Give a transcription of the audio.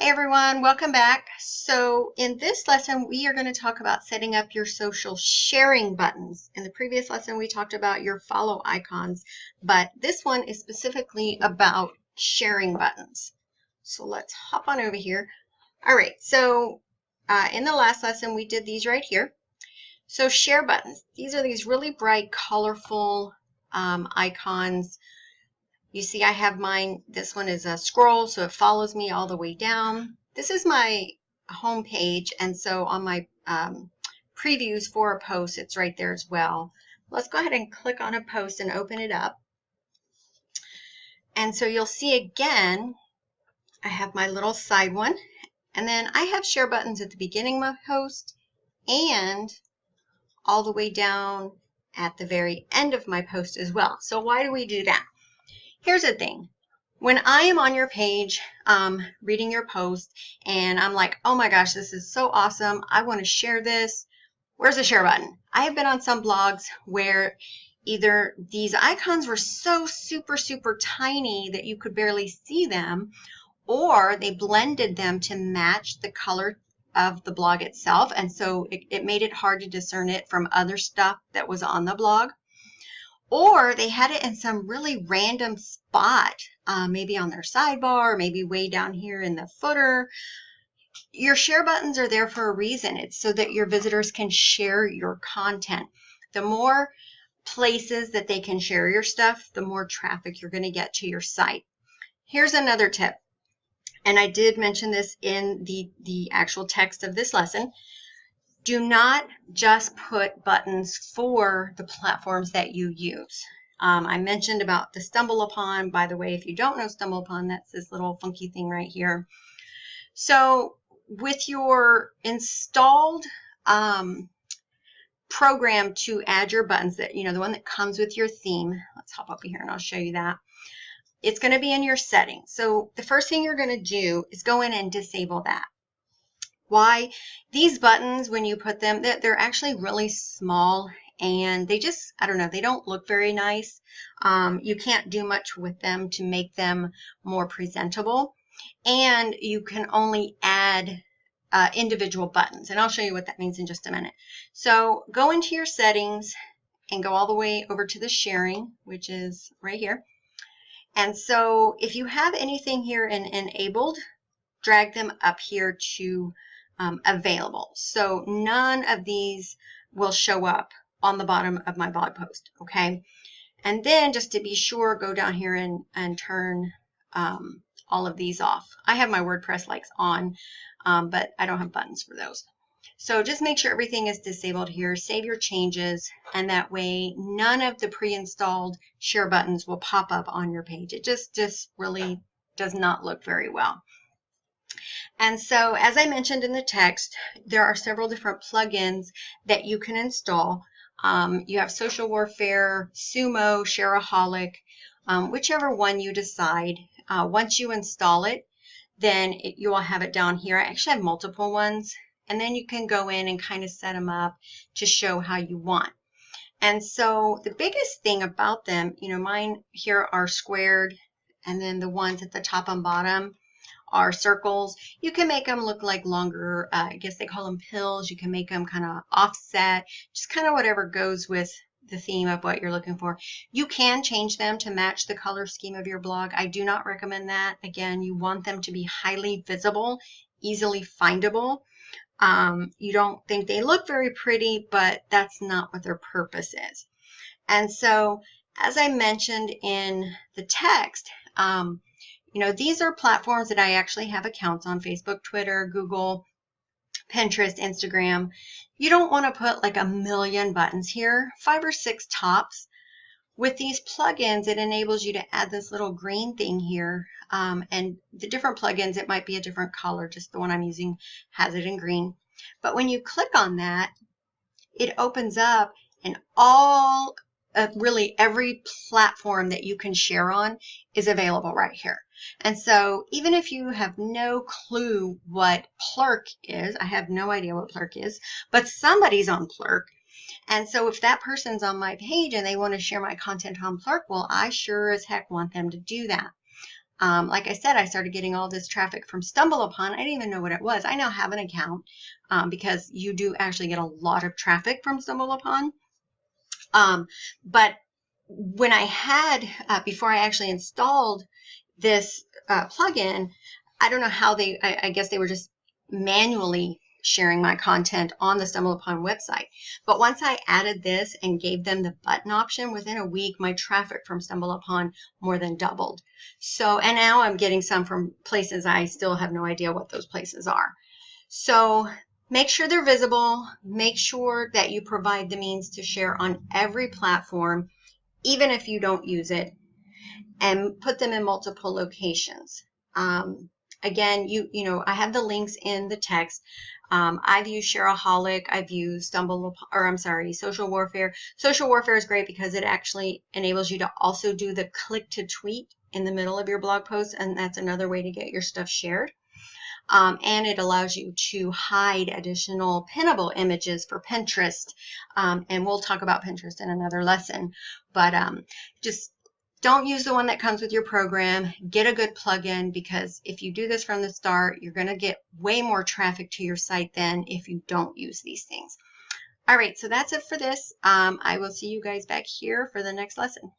Hey everyone, welcome back. So in this lesson, we are going to talk about setting up your social sharing buttons. In the previous lesson, we talked about your follow icons, but this one is specifically about sharing buttons. So let's hop on over here. All right, so in the last lesson, we did these right here. So share buttons. These are these really bright, colorful icons. You see I have mine, this one is a scroll, so it follows me all the way down. This is my home page, and so on my previews for a post, it's right there as well. Let's go ahead and click on a post and open it up. And so you'll see again, I have my little side one, and then I have share buttons at the beginning of my post and all the way down at the very end of my post as well. So why do we do that? Here's the thing. When I am on your page reading your post and I'm like, oh my gosh, this is so awesome. I want to share this. Where's the share button? I have been on some blogs where either these icons were so super tiny that you could barely see them, or they blended them to match the color of the blog itself. And so it made it hard to discern it from other stuff that was on the blog. Or they had it in some really random spot, maybe on their sidebar, maybe way down here in the footer. Your share buttons are there for a reason. It's so that your visitors can share your content. The more places that they can share your stuff, the more traffic you're going to get to your site. Here's another tip, and I did mention this in the actual text of this lesson. Do not just put buttons for the platforms that you use. I mentioned about the StumbleUpon. By the way, if you don't know StumbleUpon, that's this little funky thing right here. So with your installed program to add your buttons, that the one that comes with your theme, let's hop up here and I'll show you that. It's going to be in your settings. So the first thing you're going to do is go in and disable that. Why? These buttons, when you put them, they're actually really small and they just, I don't know, they don't look very nice. You can't do much with them to make them more presentable, and you can only add individual buttons, and I'll show you what that means in just a minute. So go into your settings and go all the way over to the sharing, which is right here. And so if you have anything here enabled, drag them up here to available. So none of these will show up on the bottom of my blog post, okay? And then just to be sure, go down here and turn all of these off. I have my WordPress likes on, but I don't have buttons for those. So just make sure everything is disabled here, save your changes, and that way none of the pre-installed share buttons will pop up on your page. It just really does not look very well. And so, as I mentioned in the text, there are several different plugins that you can install. You have Social Warfare, Sumo, Shareaholic, whichever one you decide. Once you install it, then you will have it down here. I actually have multiple ones, and then you can go in and kind of set them up to show how you want. And so the biggest thing about them, mine here are squared, and then the ones at the top and bottom are circles. You can make them look like longer, I guess they call them pills. You can make them kind of offset, just kind of whatever goes with the theme of what you're looking for. You can change them to match the color scheme of your blog. I do not recommend that. Again, you want them to be highly visible, easily findable. You don't think they look very pretty, but that's not what their purpose is. And so, as I mentioned in the text, these are platforms that I actually have accounts on: Facebook, Twitter, Google, Pinterest, Instagram. You don't want to put like a million buttons here, 5 or 6 tops. With these plugins, it enables you to add this little green thing here. And the different plugins, it might be a different color. Just the one I'm using has it in green. But when you click on that, it opens up, and really every platform that you can share on is available right here. And so even if you have no clue what Plurk is, I have no idea what Plurk is, but somebody's on Plurk. And so if that person's on my page and they want to share my content on Plurk, well, I sure as heck want them to do that. like I said, I started getting all this traffic from StumbleUpon. I didn't even know what it was. I now have an account because you do actually get a lot of traffic from StumbleUpon. But when I had, before I actually installed this plugin, I don't know how I guess they were just manually sharing my content on the StumbleUpon website. But once I added this and gave them the button option, within a week, my traffic from StumbleUpon more than doubled. So, and now I'm getting some from places I still have no idea what those places are. So make sure they're visible. Make sure that you provide the means to share on every platform, even if you don't use it, and put them in multiple locations. Again, you know, I have the links in the text. I've used Shareaholic. I've used Social Warfare. Social Warfare is great because it actually enables you to also do the click to tweet in the middle of your blog post, and that's another way to get your stuff shared. And it allows you to hide additional pinnable images for Pinterest. And we'll talk about Pinterest in another lesson. But just don't use the one that comes with your program. Get a good plugin, because if you do this from the start, you're going to get way more traffic to your site than if you don't use these things. All right, so that's it for this. I will see you guys back here for the next lesson.